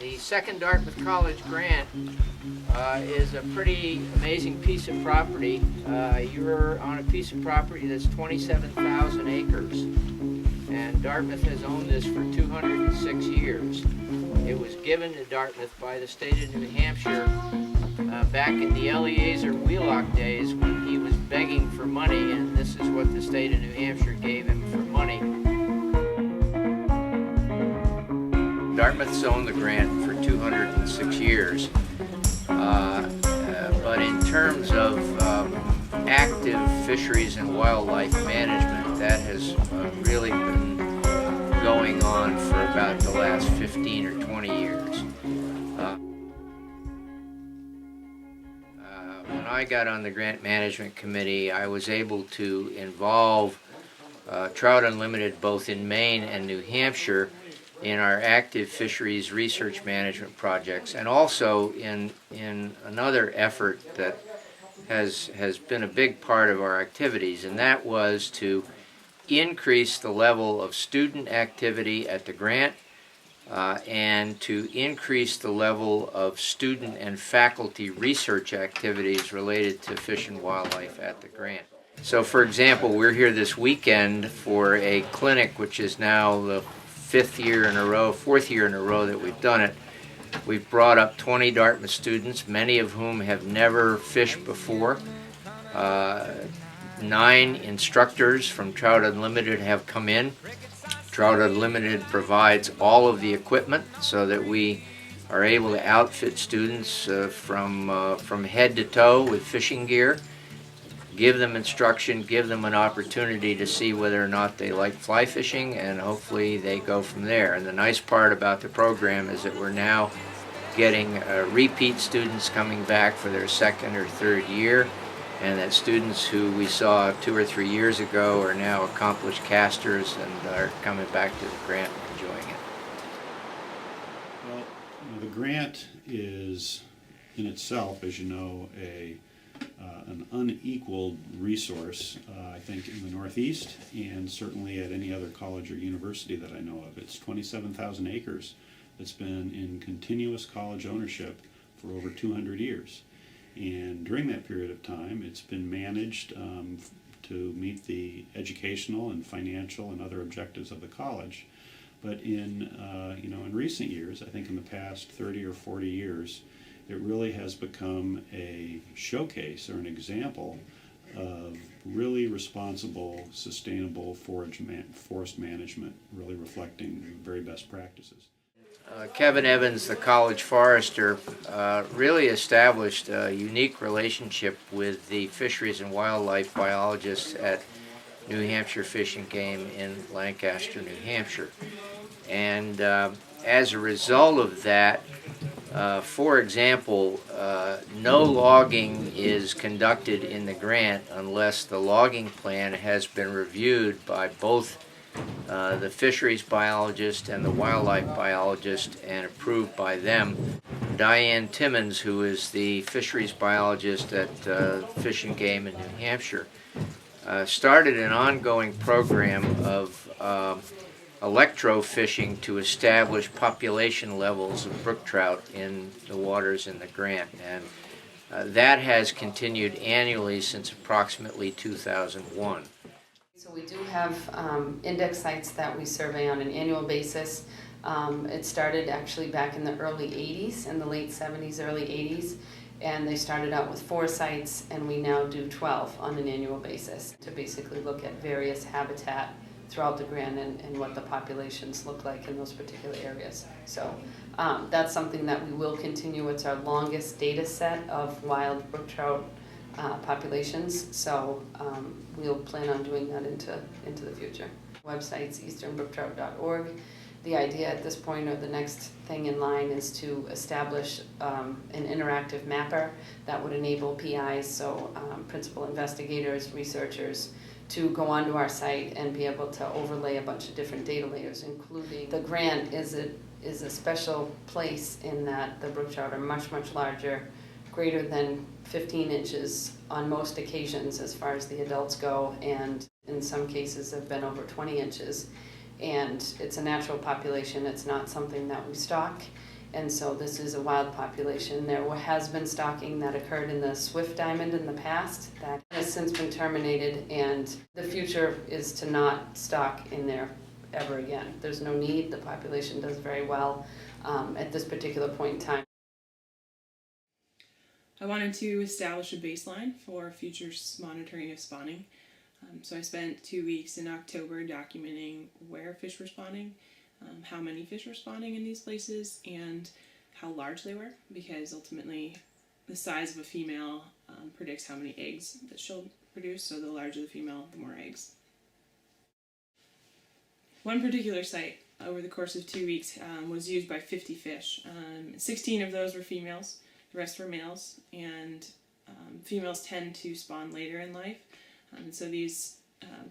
The second Dartmouth College grant is a pretty amazing piece of property. You're on a piece of property that's 27,000 acres, and Dartmouth has owned this for 206 years. It was given to Dartmouth by the state of New Hampshire back in the Eliezer Wheelock days when he was begging for money, and this is what the state of New Hampshire gave him for money. Dartmouth's owned the grant for 206 years, but in terms of active fisheries and wildlife management, that has really been going on for about the last 15 or 20 years. When I got on the grant management committee, I was able to involve Trout Unlimited both in Maine and New Hampshire in our active fisheries research management projects, and also in another effort that has been a big part of our activities, and that was to increase the level of student activity at the grant and to increase the level of student and faculty research activities related to fish and wildlife at the grant. So for example, we're here this weekend for a clinic which is now the fourth year in a row that we've done it. We've brought up 20 Dartmouth students, many of whom have never fished before. 9 instructors from Trout Unlimited have come in. Trout Unlimited provides all of the equipment so that we are able to outfit students from head to toe with fishing gear, give them instruction, give them an opportunity to see whether or not they like fly fishing, and hopefully they go from there. And the nice part about the program is that we're now getting repeat students coming back for their second or third year, and that students who we saw 2 or 3 years ago are now accomplished casters and are coming back to the grant and enjoying it. Well, the grant is in itself, as you know, an unequaled resource, I think, in the Northeast and certainly at any other college or university that I know of. It's 27,000 acres that's been in continuous college ownership for over 200 years. And during that period of time, it's been managed to meet the educational and financial and other objectives of the college. But in recent years, I think in the past 30 or 40 years, it really has become a showcase or an example of really responsible, sustainable forest management, really reflecting very best practices. Kevin Evans, the college forester, really established a unique relationship with the fisheries and wildlife biologists at New Hampshire Fish and Game in Lancaster, New Hampshire. And as a result of that, for example, no logging is conducted in the grant unless the logging plan has been reviewed by both the fisheries biologist and the wildlife biologist and approved by them. Diane Timmons, who is the fisheries biologist at Fish and Game in New Hampshire, started an ongoing program of electrofishing to establish population levels of brook trout in the waters in the grant, and that has continued annually since approximately 2001. So we do have index sites that we survey on an annual basis. It started actually back in the early 80s, in the late 70s, early 80s, and they started out with 4 sites, and we now do 12 on an annual basis to basically look at various habitat throughout the grant and what the populations look like in those particular areas. So that's something that we will continue. It's our longest data set of wild brook trout populations, so we'll plan on doing that into the future. Website's easternbrooktrout.org. The idea at this point, or the next thing in line, is to establish an interactive mapper that would enable PIs, so principal investigators, researchers, to go onto our site and be able to overlay a bunch of different data layers, including the grant is a special place in that the brook trout are much, much larger, greater than 15 inches on most occasions as far as the adults go, and in some cases have been over 20 inches. And it's a natural population, it's not something that we stock, And so this is a wild population. There has been stocking that occurred in the Swift Diamond in the past that has since been terminated, and the future is to not stock in there ever again. There's no need. The population does very well at this particular point in time. I wanted to establish a baseline for future monitoring of spawning. So I spent 2 weeks in October documenting where fish were spawning, how many fish were spawning in these places, and how large they were, because ultimately the size of a female predicts how many eggs that she'll produce, so the larger the female, the more eggs. One particular site over the course of 2 weeks was used by 50 fish. 16 of those were females, the rest were males, and females tend to spawn later in life. So these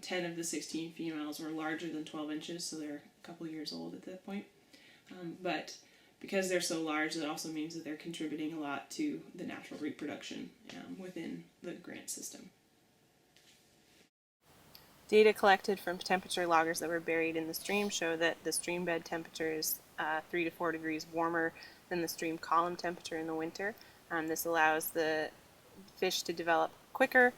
10 of the 16 females were larger than 12 inches, so they're a couple years old at that point. But because they're so large, that also means that they're contributing a lot to the natural reproduction within the grant system. Data collected from temperature loggers that were buried in the stream show that the stream bed temperature is 3 to 4 degrees warmer than the stream column temperature in the winter. This allows the fish to develop quicker,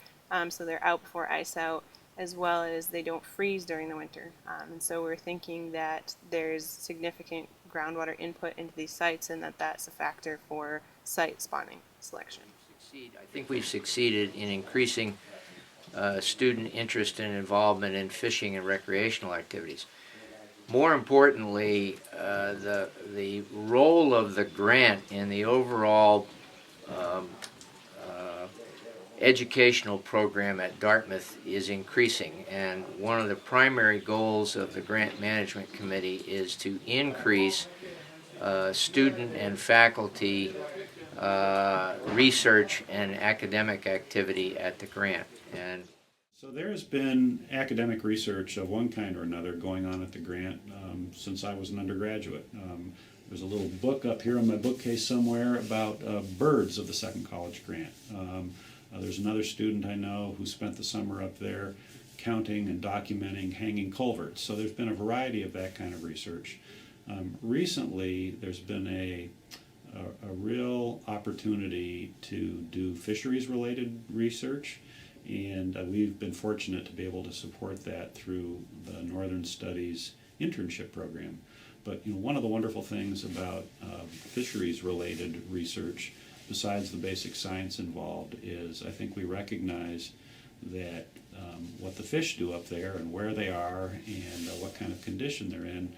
so they're out before ice out, as well as they don't freeze during the winter. And so we're thinking that there's significant groundwater input into these sites, and that's a factor for site spawning selection. I think we've succeeded in increasing student interest and involvement in fishing and recreational activities. More importantly, the role of the grant in the overall educational program at Dartmouth is increasing, and one of the primary goals of the Grant Management Committee is to increase student and faculty research and academic activity at the grant. And so there's been academic research of one kind or another going on at the grant since I was an undergraduate. There's a little book up here on my bookcase somewhere about birds of the second college grant. There's another student I know who spent the summer up there counting and documenting hanging culverts. So there's been a variety of that kind of research. Recently, there's been a real opportunity to do fisheries-related research, and we've been fortunate to be able to support that through the Northern Studies internship program. But one of the wonderful things about fisheries-related research, besides the basic science involved, is I think we recognize that what the fish do up there and where they are and what kind of condition they're in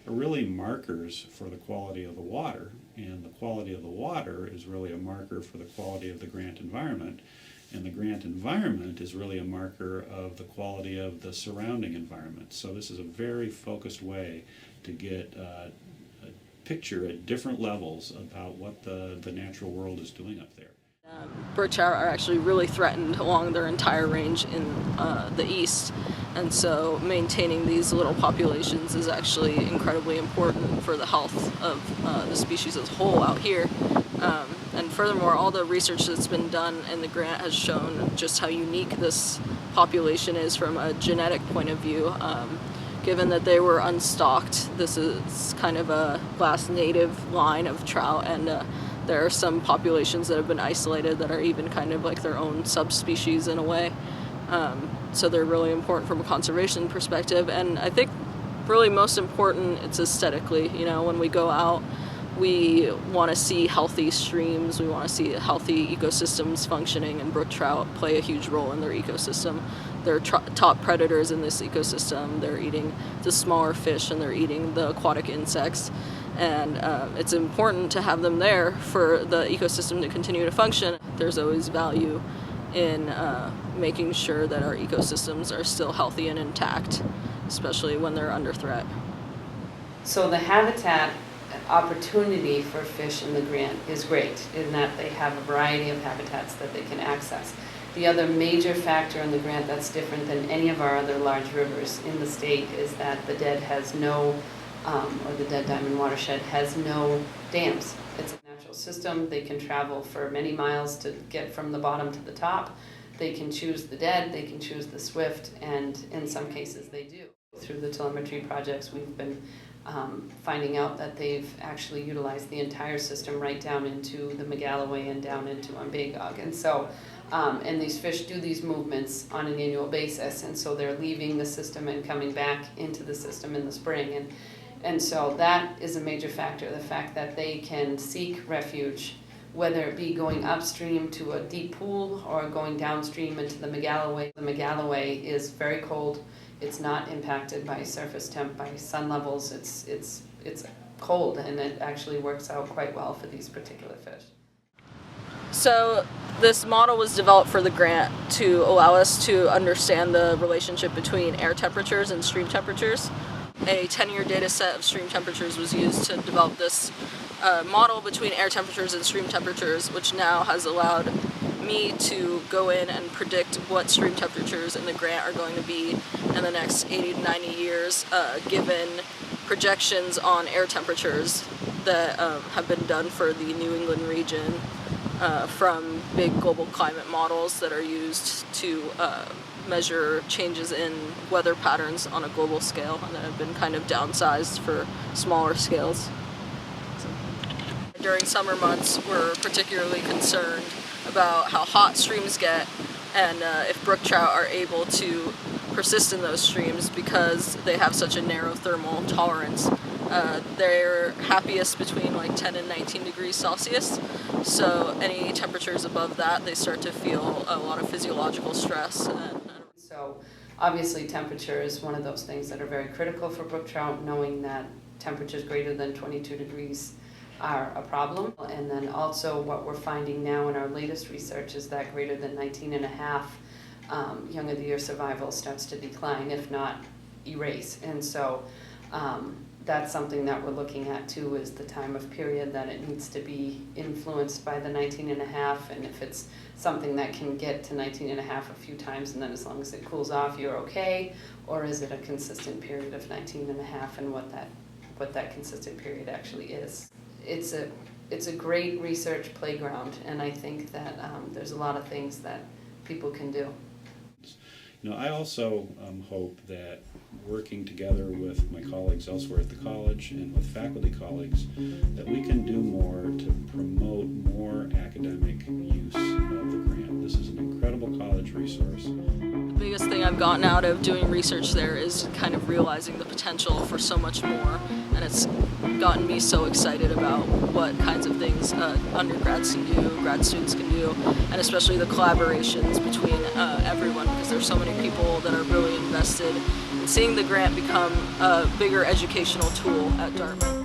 are really markers for the quality of the water, and the quality of the water is really a marker for the quality of the grant environment, and the grant environment is really a marker of the quality of the surrounding environment. So this is a very focused way to get a picture at different levels about what the natural world is doing up there. Brook trout are actually really threatened along their entire range in the east, and so maintaining these little populations is actually incredibly important for the health of the species as a whole out here. And furthermore, all the research that's been done in the grant has shown just how unique this population is from a genetic point of view. Given that they were unstocked, this is kind of a last native line of trout, and there are some populations that have been isolated that are even kind of like their own subspecies in a way. So they're really important from a conservation perspective, and I think really most important, it's aesthetically. When we go out, we want to see healthy streams, we want to see healthy ecosystems functioning, and brook trout play a huge role in their ecosystem. They're top predators in this ecosystem. They're eating the smaller fish and they're eating the aquatic insects. And it's important to have them there for the ecosystem to continue to function. There's always value in making sure that our ecosystems are still healthy and intact, especially when they're under threat. So the habitat opportunity for fish in the grant is great in that they have a variety of habitats that they can access. The other major factor in the grant that's different than any of our other large rivers in the state is that the Dead has no, or the Dead Diamond Watershed has no dams. It's a natural system. They can travel for many miles to get from the bottom to the top. They can choose the Dead, they can choose the Swift, and in some cases they do. Through the telemetry projects, we've been finding out that they've actually utilized the entire system right down into the Megalloway and down into Umbagog. And so, and these fish do these movements on an annual basis, and so they're leaving the system and coming back into the system in the spring. And so that is a major factor, the fact that they can seek refuge, whether it be going upstream to a deep pool or going downstream into the Megalloway. The Megalloway is very cold. It's not impacted by surface temp, by sun levels. It's cold, and it actually works out quite well for these particular fish. So this model was developed for the grant to allow us to understand the relationship between air temperatures and stream temperatures. A 10-year data set of stream temperatures was used to develop this model between air temperatures and stream temperatures, which now has allowed me to go in and predict what stream temperatures in the grant are going to be in the next 80 to 90 years, given projections on air temperatures that have been done for the New England region from big global climate models that are used to measure changes in weather patterns on a global scale, and that have been kind of downsized for smaller scales. During summer months, we're particularly concerned about how hot streams get and if brook trout are able to persist in those streams because they have such a narrow thermal tolerance. They're happiest between like 10 and 19 degrees Celsius, so any temperatures above that, they start to feel a lot of physiological stress. So obviously temperature is one of those things that are very critical for brook trout, knowing that temperatures greater than 22 degrees are a problem. And then also what we're finding now in our latest research is that greater than 19 and a half young of the year survival starts to decline, if not erase. And so that's something that we're looking at too, is the time of period that it needs to be influenced by the 19 and a half, and if it's something that can get to 19 and a half a few times and then as long as it cools off you're okay, or is it a consistent period of 19 and a half, and what that consistent period actually is. It's a great research playground, and I think that there's a lot of things that people can do. You know, I also hope that working together with my colleagues elsewhere at the college and with faculty colleagues, that we can do more to promote more academic use of the grant. This is an incredible college resource. The biggest thing I've gotten out of doing research there is kind of realizing the potential for so much more, and it's gotten me so excited about what kinds of things undergrads can do, grad students can do, and especially the collaborations between everyone, because there's so many people that are really invested in seeing the grant become a bigger educational tool at Dartmouth.